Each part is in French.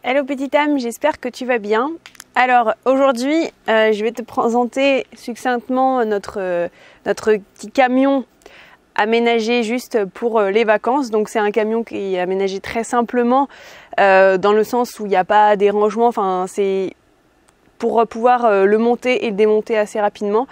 Hello petite âme, j'espère que tu vas bien. Alors aujourd'hui, je vais te présenter succinctement notre petit camion aménagé juste pour les vacances. Donc c'est un camion qui est aménagé très simplement dans le sens où il n'y a pas des rangements. Enfin, c'est pour pouvoir le monter et le démonter assez rapidement.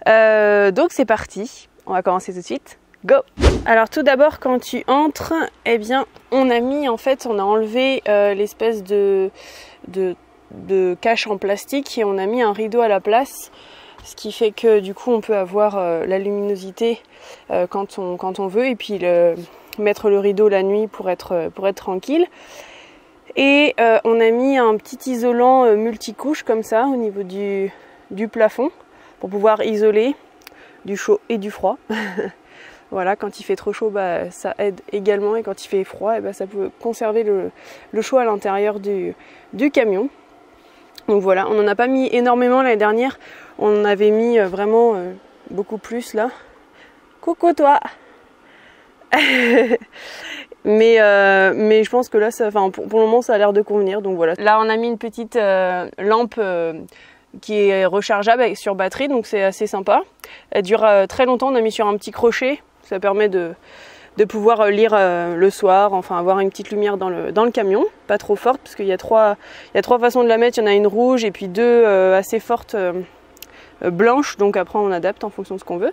Donc c'est parti, on va commencer tout de suite. Go! Alors tout d'abord quand tu entres, eh bien on a enlevé l'espèce de cache en plastique et on a mis un rideau à la place, ce qui fait que du coup on peut avoir la luminosité quand on veut et puis mettre le rideau la nuit pour être tranquille. Et on a mis un petit isolant multicouche comme ça au niveau du plafond pour pouvoir isoler du chaud et du froid. Voilà, quand il fait trop chaud, bah, ça aide également, et quand il fait froid, et bah, ça peut conserver le chaud à l'intérieur du camion. Donc voilà, on n'en a pas mis énormément l'année dernière, on en avait mis vraiment beaucoup plus là. Coucou toi. mais je pense que là, pour le moment, ça a l'air de convenir, donc voilà. Là, on a mis une petite lampe qui est rechargeable sur batterie, donc c'est assez sympa. Elle dure très longtemps, on a mis sur un petit crochet. Ça permet de pouvoir lire le soir, enfin avoir une petite lumière dans le camion, pas trop forte parce qu'il y a trois façons de la mettre. Il y en a une rouge et puis deux assez fortes blanches, donc après on adapte en fonction de ce qu'on veut.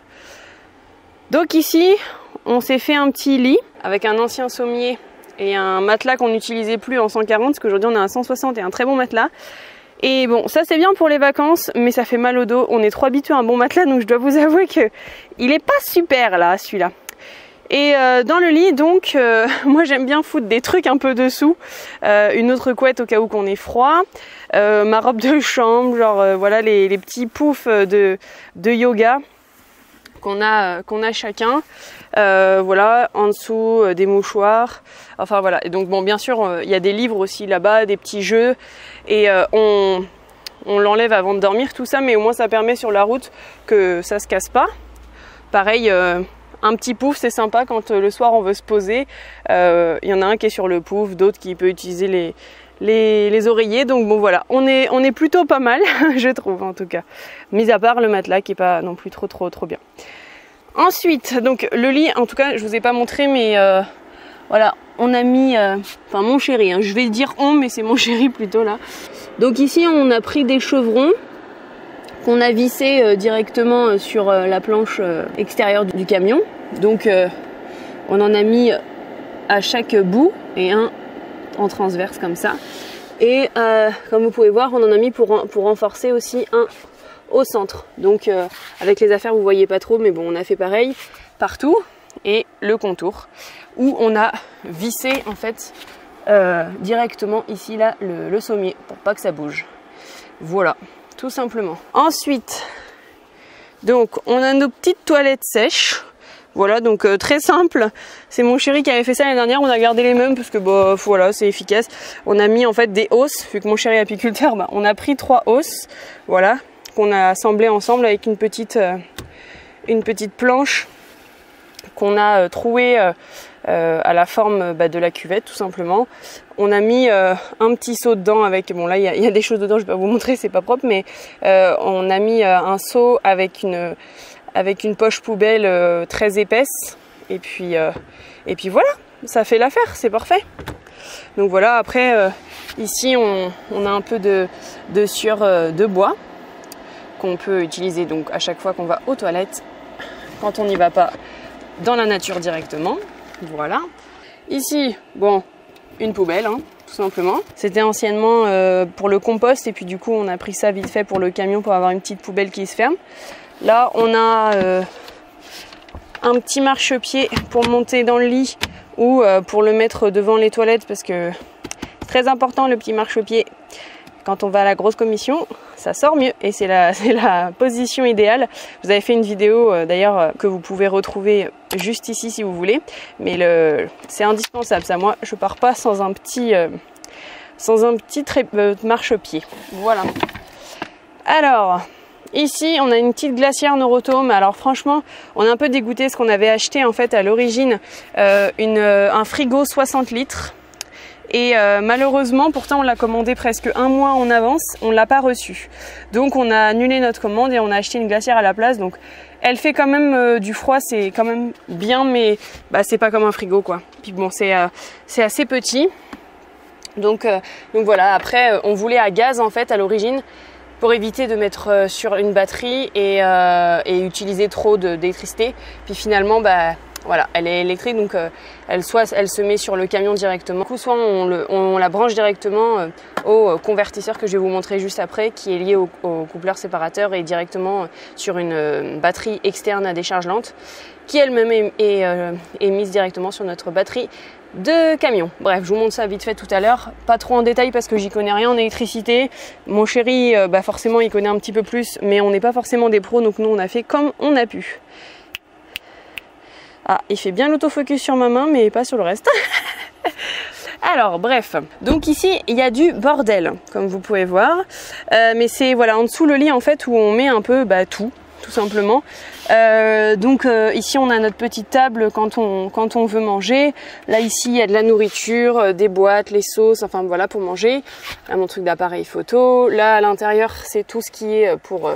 Donc ici, on s'est fait un petit lit avec un ancien sommier et un matelas qu'on n'utilisait plus en 140 parce qu'aujourd'hui on a un 160 et un très bon matelas. Et bon, ça c'est bien pour les vacances, mais ça fait mal au dos. On est trop habitué à un bon matelas, donc je dois vous avouer que il est pas super là, celui-là. Et dans le lit, donc, moi j'aime bien foutre des trucs un peu dessous. Une autre couette au cas où qu'on ait froid. Ma robe de chambre, genre voilà les petits poufs de yoga qu'on a chacun. Voilà, en dessous des mouchoirs. Enfin voilà. Et donc bon, bien sûr, il y a des livres aussi là-bas, des petits jeux. Et on l'enlève avant de dormir, tout ça, mais au moins ça permet sur la route que ça se casse pas. Pareil, un petit pouf, c'est sympa quand le soir on veut se poser. Il y en a un qui est sur le pouf, d'autres qui peut utiliser les oreillers. Donc bon voilà, on est plutôt pas mal, je trouve en tout cas. Mis à part le matelas qui est pas non plus trop bien. Ensuite, donc le lit, en tout cas, je vous ai pas montré, mais voilà, on a mis, enfin mon chéri, hein, je vais dire on, mais c'est mon chéri plutôt là. Donc ici, on a pris des chevrons qu'on a vissés directement sur la planche extérieure du camion. Donc on en a mis à chaque bout et un en transverse comme ça. Et comme vous pouvez voir, on en a mis pour renforcer aussi un au centre. Donc avec les affaires, vous voyez pas trop, mais bon, on a fait pareil partout. Et le contour où on a vissé en fait directement ici là le sommier pour pas que ça bouge. Voilà, tout simplement. Ensuite, donc on a nos petites toilettes sèches. Voilà, donc très simple. C'est mon chéri qui avait fait ça l'année dernière. On a gardé les mêmes parce que bah voilà, c'est efficace. On a mis en fait des hausses, vu que mon chéri est apiculteur, bah, on a pris 3 hausses, voilà, qu'on a assemblées ensemble avec une petite planche qu'on a troué à la forme de la cuvette tout simplement. On a mis un petit seau dedans avec, bon là il y a des choses dedans, je vais pas vous montrer, c'est pas propre, mais on a mis un seau avec une poche poubelle très épaisse et puis voilà, ça fait l'affaire, c'est parfait. Donc voilà, après ici on a un peu de sueur de bois qu'on peut utiliser donc à chaque fois qu'on va aux toilettes quand on n'y va pas dans la nature directement. Voilà. Ici, bon, une poubelle, hein, tout simplement. C'était anciennement pour le compost et puis du coup on a pris ça vite fait pour le camion pour avoir une petite poubelle qui se ferme. Là on a un petit marchepied pour monter dans le lit ou pour le mettre devant les toilettes parce que c'est très important le petit marchepied. Quand on va à la grosse commission, ça sort mieux et c'est la position idéale. Vous avez fait une vidéo d'ailleurs que vous pouvez retrouver juste ici si vous voulez, mais c'est indispensable ça. Moi je pars pas sans un petit marchepied. Voilà. Alors ici on a une petite glacière Norotome. Alors franchement on est un peu dégoûté parce qu'on avait acheté en fait à l'origine un frigo 60 litres. Et malheureusement, pourtant on l'a commandé presque un mois en avance, on l'a pas reçu. Donc on a annulé notre commande et on a acheté une glacière à la place. Donc elle fait quand même du froid, c'est quand même bien, mais bah, c'est pas comme un frigo quoi. Puis bon, c'est assez petit. Donc voilà, après on voulait à gaz en fait à l'origine pour éviter de mettre sur une batterie et utiliser trop d'électricité. Puis finalement, bah voilà, elle est électrique, donc elle se met sur le camion directement. Du coup, soit on la branche directement au convertisseur que je vais vous montrer juste après, qui est lié au coupleur séparateur et directement sur une batterie externe à décharge lente, qui elle-même est mise directement sur notre batterie de camion. Bref, je vous montre ça vite fait tout à l'heure, pas trop en détail parce que j'y connais rien en électricité. Mon chéri, bah forcément, il connaît un petit peu plus, mais on n'est pas forcément des pros, donc nous on a fait comme on a pu. Ah, il fait bien l'autofocus sur ma main, mais pas sur le reste. Alors, bref. Donc ici, il y a du bordel, comme vous pouvez voir. Mais c'est voilà en dessous le lit en fait où on met un peu tout simplement. Ici, on a notre petite table quand on veut manger. Là, ici, il y a de la nourriture, des boîtes, les sauces, enfin voilà pour manger. Là, mon truc d'appareil photo. Là, à l'intérieur, c'est tout ce qui est pour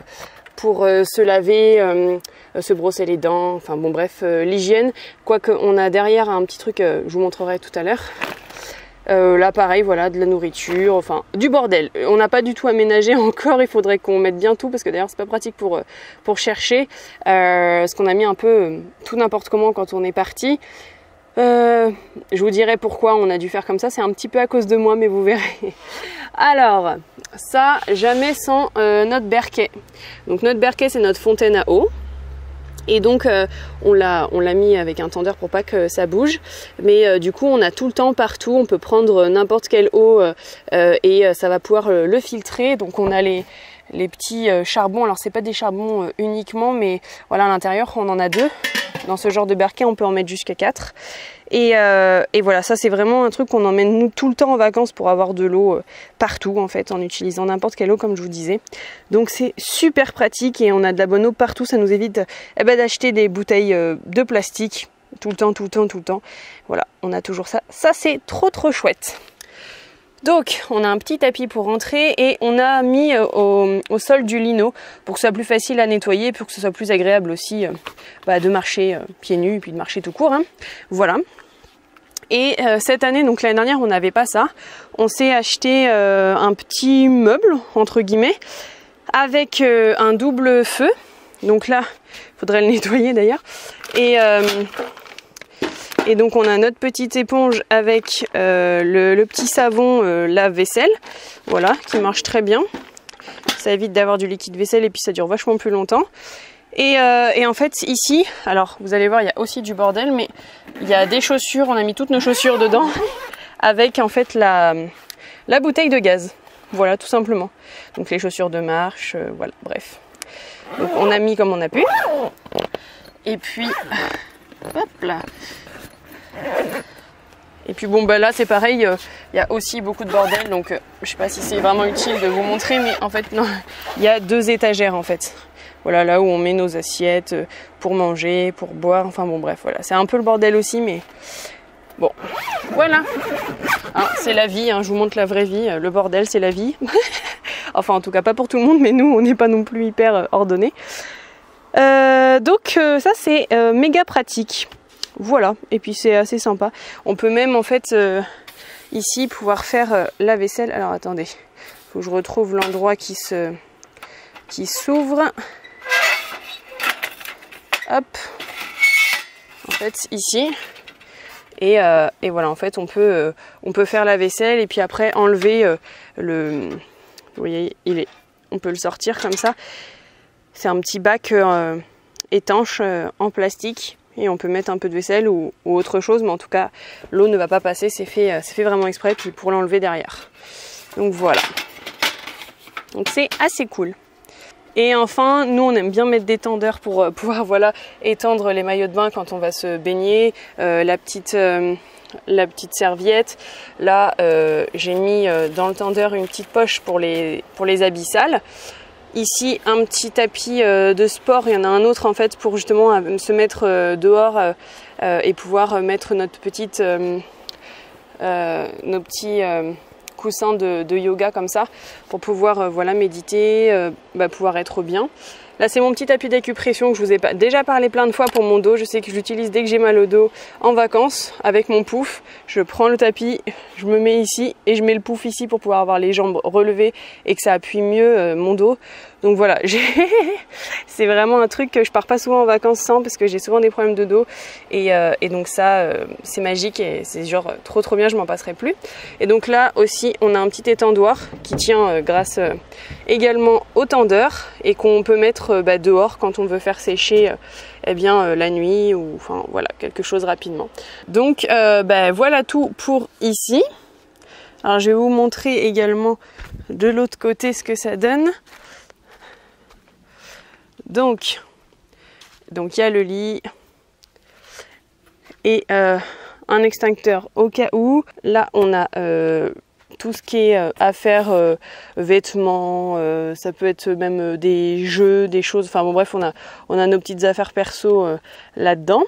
se laver, se brosser les dents, enfin bon bref, l'hygiène. Quoique on a derrière un petit truc, je vous montrerai tout à l'heure. Là pareil, voilà, de la nourriture, enfin du bordel. On n'a pas du tout aménagé encore, il faudrait qu'on mette bien tout parce que d'ailleurs c'est pas pratique pour chercher. Parce qu'on a mis un peu tout n'importe comment quand on est parti. Je vous dirai pourquoi on a dû faire comme ça, c'est un petit peu à cause de moi, mais vous verrez. Alors, ça, jamais sans notre berquet. Donc notre berquet, c'est notre fontaine à eau. Et donc on l'a mis avec un tendeur pour pas que ça bouge. Mais du coup, on a tout le temps partout, on peut prendre n'importe quelle eau et ça va pouvoir le filtrer. Donc on a les petits charbons. Alors c'est pas des charbons uniquement, mais voilà, à l'intérieur, on en a 2. Dans ce genre de berquet, on peut en mettre jusqu'à 4. Et voilà, ça c'est vraiment un truc qu'on emmène nous tout le temps en vacances pour avoir de l'eau partout en fait, en utilisant n'importe quelle eau comme je vous disais. Donc c'est super pratique et on a de la bonne eau partout, ça nous évite d'acheter des bouteilles de plastique tout le temps. Voilà, on a toujours ça. Ça c'est trop chouette. Donc on a un petit tapis pour rentrer et on a mis au sol du lino pour que ce soit plus facile à nettoyer, pour que ce soit plus agréable aussi de marcher pieds nus et puis de marcher tout court. Hein. Voilà. Et cette année, donc l'année dernière on n'avait pas ça, on s'est acheté un petit meuble entre guillemets avec un double feu. Donc là, il faudrait le nettoyer d'ailleurs. Et donc on a notre petite éponge avec le petit savon lave-vaisselle, voilà, qui marche très bien. Ça évite d'avoir du liquide vaisselle et puis ça dure vachement plus longtemps. Et en fait ici, alors vous allez voir, il y a aussi du bordel, mais il y a des chaussures, on a mis toutes nos chaussures dedans, avec en fait la bouteille de gaz. Voilà, tout simplement. Donc les chaussures de marche, voilà, bref. Donc on a mis comme on a pu. Et puis, hop là. Et puis bon là c'est pareil, il y a aussi beaucoup de bordel, donc je sais pas si c'est vraiment utile de vous montrer, mais en fait non, il y a 2 étagères en fait. Voilà, là où on met nos assiettes pour manger, pour boire, enfin bon bref, voilà. C'est un peu le bordel aussi, mais bon, voilà. Hein, c'est la vie, hein, je vous montre la vraie vie, le bordel c'est la vie. Enfin en tout cas pas pour tout le monde, mais nous on n'est pas non plus hyper ordonnés. Donc ça c'est méga pratique. Voilà, et puis c'est assez sympa. On peut même en fait ici pouvoir faire la vaisselle. Alors attendez, faut que je retrouve l'endroit qui s'ouvre. Hop, en fait ici. Et voilà, en fait on peut faire la vaisselle et puis après enlever vous voyez, on peut le sortir comme ça. C'est un petit bac étanche en plastique. Et on peut mettre un peu de vaisselle ou autre chose, mais en tout cas l'eau ne va pas passer, c'est fait vraiment exprès, puis pour l'enlever derrière. Donc voilà. Donc c'est assez cool. Et enfin, nous on aime bien mettre des tendeurs pour pouvoir voilà, étendre les maillots de bain quand on va se baigner, la petite serviette. Là, j'ai mis dans le tendeur une petite poche pour les habits sales. Ici, un petit tapis de sport. Il y en a un autre en fait pour justement se mettre dehors et pouvoir mettre nos petits coussins de yoga comme ça pour pouvoir voilà, méditer, pouvoir être bien. Là, c'est mon petit tapis d'acupression que je vous ai déjà parlé plein de fois pour mon dos. Je sais que je l'utilise dès que j'ai mal au dos en vacances avec mon pouf. Je prends le tapis, je me mets ici et je mets le pouf ici pour pouvoir avoir les jambes relevées et que ça appuie mieux mon dos. Donc voilà, c'est vraiment un truc que je pars pas souvent en vacances sans parce que j'ai souvent des problèmes de dos et donc ça c'est magique et c'est genre trop bien, je m'en passerai plus. Et donc là aussi on a un petit étendoir qui tient grâce également au tendeur et qu'on peut mettre dehors quand on veut faire sécher la nuit ou enfin voilà quelque chose rapidement. Donc voilà tout pour ici. Alors je vais vous montrer également de l'autre côté ce que ça donne. Donc il y a le lit et un extincteur au cas où. Là on a tout ce qui est affaires, vêtements, ça peut être même des jeux, des choses, enfin bon bref on a nos petites affaires perso là-dedans.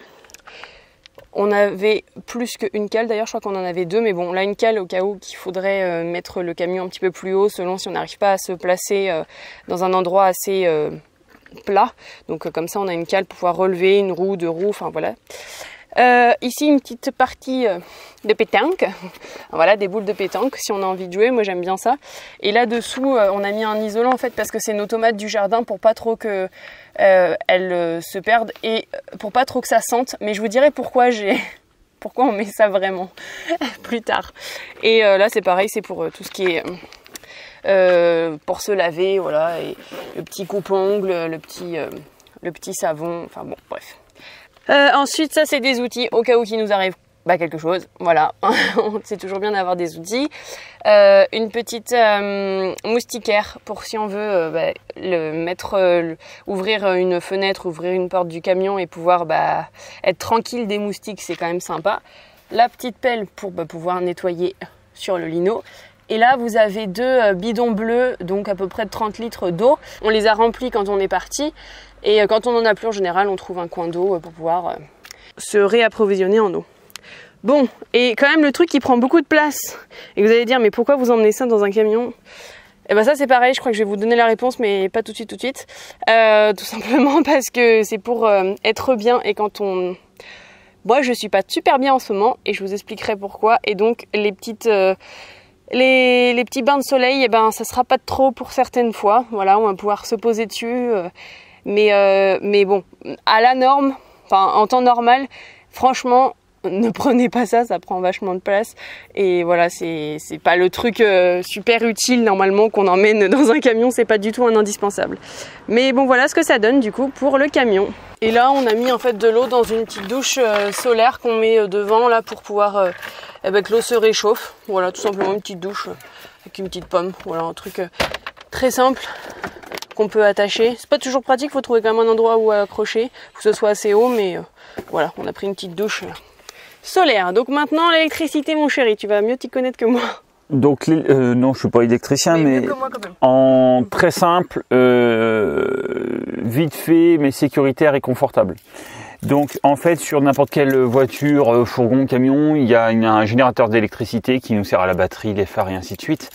On avait plus qu'une cale, d'ailleurs je crois qu'on en avait deux, mais bon là une cale au cas où qu'il faudrait mettre le camion un petit peu plus haut selon si on n'arrive pas à se placer dans un endroit assez plat. Donc comme ça on a une cale pour pouvoir relever une roue, deux roues, enfin voilà. Ici une petite partie de pétanque, voilà des boules de pétanque si on a envie de jouer, moi j'aime bien ça. Et là dessous on a mis un isolant en fait parce que c'est nos tomates du jardin pour pas trop que elles se perdent et pour pas trop que ça sente. Mais je vous dirai pourquoi on met ça vraiment plus tard. Et là c'est pareil, c'est pour tout ce qui est pour se laver, voilà, et le petit coupe-ongles, le petit savon, enfin bon bref. Ensuite, ça c'est des outils au cas où il nous arrive quelque chose, voilà, c'est toujours bien d'avoir des outils. Une petite moustiquaire pour si on veut ouvrir une fenêtre, ouvrir une porte du camion et pouvoir être tranquille des moustiques, c'est quand même sympa. La petite pelle pour pouvoir nettoyer sur le lino. Et là, vous avez deux bidons bleus, donc à peu près de 30 litres d'eau. On les a remplis quand on est parti. Et quand on n'en a plus, en général, on trouve un coin d'eau pour pouvoir se réapprovisionner en eau. Bon, et quand même le truc qui prend beaucoup de place. Et vous allez dire, mais pourquoi vous emmenez ça dans un camion ? Et ça c'est pareil, je crois que je vais vous donner la réponse, mais pas tout de suite. Tout simplement parce que c'est pour être bien et quand on... Moi, je suis pas super bien en ce moment et je vous expliquerai pourquoi. Et donc, les petits bains de soleil, ça sera pas trop pour certaines fois. Voilà, on va pouvoir se poser dessus. Mais bon, à la norme, en temps normal, franchement, ne prenez pas ça, ça prend vachement de place. Et voilà, c'est pas le truc super utile normalement qu'on emmène dans un camion, c'est pas du tout un indispensable. Mais bon, voilà ce que ça donne du coup pour le camion. Et là, on a mis en fait de l'eau dans une petite douche solaire qu'on met devant là pour pouvoir que l'eau se réchauffe. Voilà, tout simplement une petite douche avec une petite pomme. Voilà, un truc très simple qu'on peut attacher. C'est pas toujours pratique, il faut trouver quand même un endroit où accrocher, faut que ce soit assez haut, mais voilà, on a pris une petite douche solaire. Donc maintenant, l'électricité, mon chéri, tu vas mieux t'y connaître que moi. Donc non, je suis pas électricien, mais en très simple, vite fait, mais sécuritaire et confortable. Donc en fait, sur n'importe quelle voiture, fourgon, camion, il y a un générateur d'électricité qui nous sert à la batterie, les phares et ainsi de suite,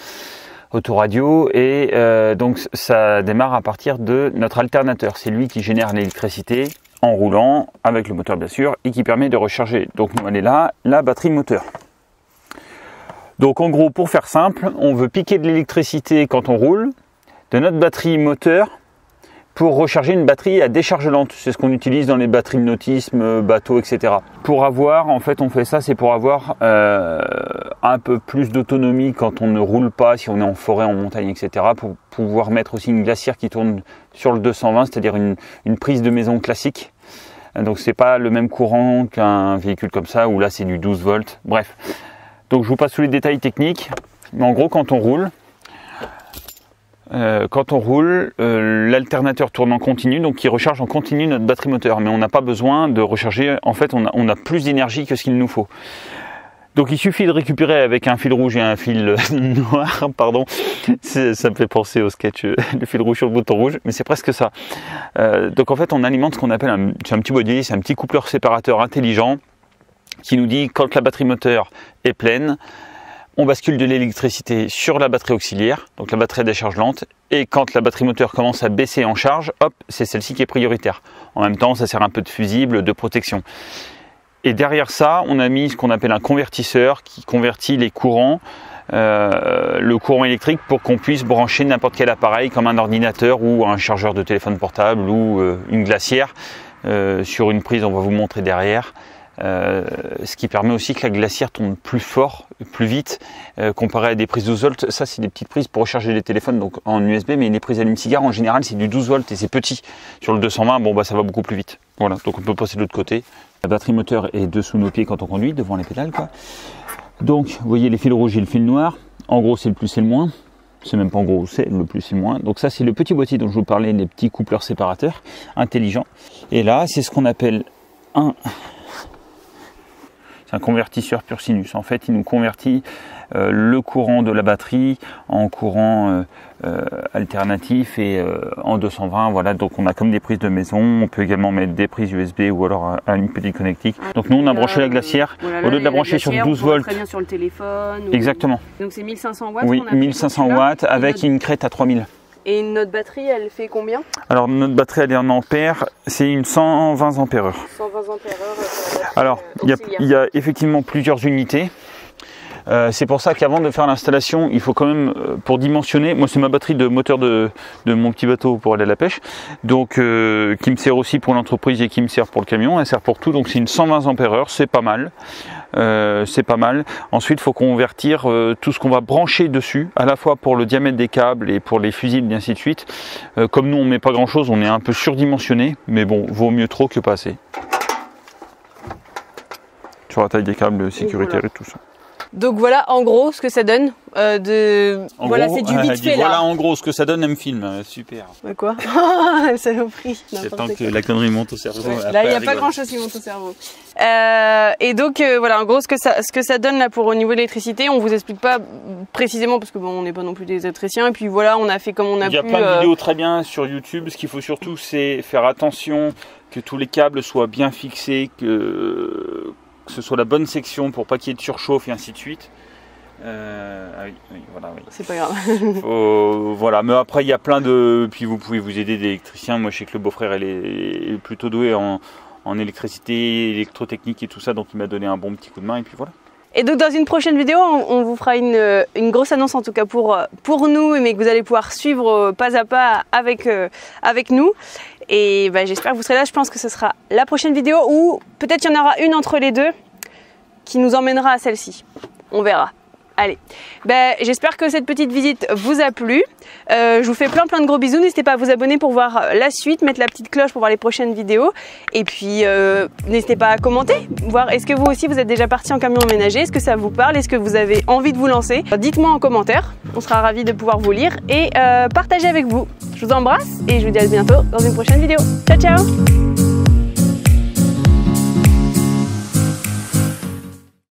autoradio, et donc ça démarre à partir de notre alternateur. C'est lui qui génère l'électricité en roulant, avec le moteur bien sûr, et qui permet de recharger. Donc nous, elle est là, la batterie moteur. Donc en gros, pour faire simple, on veut piquer de l'électricité quand on roule, de notre batterie moteur, pour recharger une batterie à décharge lente. C'est ce qu'on utilise dans les batteries de nautisme, bateaux, etc. Pour avoir, en fait on fait ça, c'est pour avoir un peu plus d'autonomie quand on ne roule pas, si on est en forêt, en montagne, etc. Pour pouvoir mettre aussi une glacière qui tourne sur le 220, c'est-à-dire une prise de maison classique. Donc c'est pas le même courant qu'un véhicule comme ça, où là c'est du 12 volts, bref. Donc je vous passe tous les détails techniques. Mais en gros, quand on roule, quand on roule, l'alternateur tourne en continu, donc il recharge en continu notre batterie moteur, mais on n'a pas besoin de recharger, en fait on a plus d'énergie que ce qu'il nous faut. Donc il suffit de récupérer avec un fil rouge et un fil noir, pardon, ça me fait penser au sketch le fil rouge sur le bouton rouge, mais c'est presque ça. Donc en fait on alimente ce qu'on appelle c'est un petit boîtier, c'est un petit coupleur séparateur intelligent qui nous dit quand la batterie moteur est pleine, on bascule de l'électricité sur la batterie auxiliaire, donc la batterie à décharge lente, et quand la batterie moteur commence à baisser en charge, hop, c'est celle-ci qui est prioritaire. En même temps, ça sert un peu de fusible, de protection. Et derrière ça, on a mis ce qu'on appelle un convertisseur qui convertit les courants, le courant électrique pour qu'on puisse brancher n'importe quel appareil comme un ordinateur ou un chargeur de téléphone portable ou une glacière sur une prise, on va vous montrer derrière. Ce qui permet aussi que la glacière tourne plus fort, plus vite, comparé à des prises 12 volts. Ça, c'est des petites prises pour recharger les téléphones donc en USB, mais les prises allume-cigare en général c'est du 12 volts et c'est petit. Sur le 220, bon bah ça va beaucoup plus vite. Voilà, donc on peut passer de l'autre côté. La batterie moteur est dessous nos pieds quand on conduit, devant les pédales quoi. Donc, vous voyez les fils rouges et le fil noir. En gros, c'est le plus et le moins. C'est même pas en gros, c'est le plus et le moins. Donc ça, c'est le petit boîtier dont je vous parlais, les petits coupleurs séparateurs intelligents. Et là, c'est ce qu'on appelle c'est un convertisseur pur sinus. En fait, il nous convertit le courant de la batterie en courant alternatif et en 220. Voilà, donc on a comme des prises de maison. On peut également mettre des prises USB ou alors une petite connectique. Donc nous, on a branché la glacière. Voilà, au lieu de la brancher sur 12 volts. Très bien sur le téléphone. Exactement. Donc c'est 1500 watts. Oui, 1500 watts avec une crête à 3000. Et notre batterie, elle fait combien? Alors notre batterie, elle est en ampères, c'est une 120 ampères-heure. 120 ampères-heure. Alors, il y a effectivement plusieurs unités. C'est pour ça qu'avant de faire l'installation, il faut quand même, pour dimensionner, moi c'est ma batterie de moteur de mon petit bateau pour aller à la pêche, donc qui me sert aussi pour l'entreprise et qui me sert pour le camion, elle sert pour tout, donc c'est une 120 ampères-heure, c'est pas mal. Ensuite, il faut convertir tout ce qu'on va brancher dessus, à la fois pour le diamètre des câbles et pour les fusibles, et ainsi de suite. Comme nous, on met pas grand-chose, on est un peu surdimensionné, mais bon, vaut mieux trop que pas assez. Sur la taille des câbles sécuritaires et tout ça. Donc voilà en gros ce que ça donne. Voilà, c'est du vite fait là. Voilà en gros ce que ça donne, un film, super. Bah quoi? Saloperie. C'est tant que la connerie monte au cerveau. Ouais, là il n'y a pas grand chose qui monte au cerveau. Et donc voilà en gros ce que ça donne là pour au niveau de l'électricité, on vous explique pas précisément parce que bon on n'est pas non plus des électriciens et puis voilà on a fait comme on a pu. Il y a plein de vidéos très bien sur YouTube. Ce qu'il faut surtout c'est faire attention que tous les câbles soient bien fixés, que ce soit la bonne section pour pas qu'il y ait de surchauffe et ainsi de suite. Voilà, oui. C'est pas grave. Voilà, mais après il y a plein de. Puis vous pouvez vous aider d'électriciens. Moi je sais que le beau-frère est plutôt doué en électricité, électrotechnique et tout ça, donc il m'a donné un bon petit coup de main et puis voilà. Et donc dans une prochaine vidéo, on vous fera une grosse annonce en tout cas pour nous, mais que vous allez pouvoir suivre pas à pas avec nous. Et bah, j'espère que vous serez là, je pense que ce sera la prochaine vidéo ou peut-être il y en aura une entre les deux qui nous emmènera à celle-ci. On verra. Allez, j'espère que cette petite visite vous a plu. Je vous fais plein de gros bisous. N'hésitez pas à vous abonner pour voir la suite, mettre la petite cloche pour voir les prochaines vidéos. Et puis, n'hésitez pas à commenter, voir est-ce que vous aussi vous êtes déjà parti en camion aménagé, est-ce que ça vous parle, est-ce que vous avez envie de vous lancer. Dites-moi en commentaire, on sera ravis de pouvoir vous lire et partager avec vous. Je vous embrasse et je vous dis à bientôt dans une prochaine vidéo. Ciao, ciao!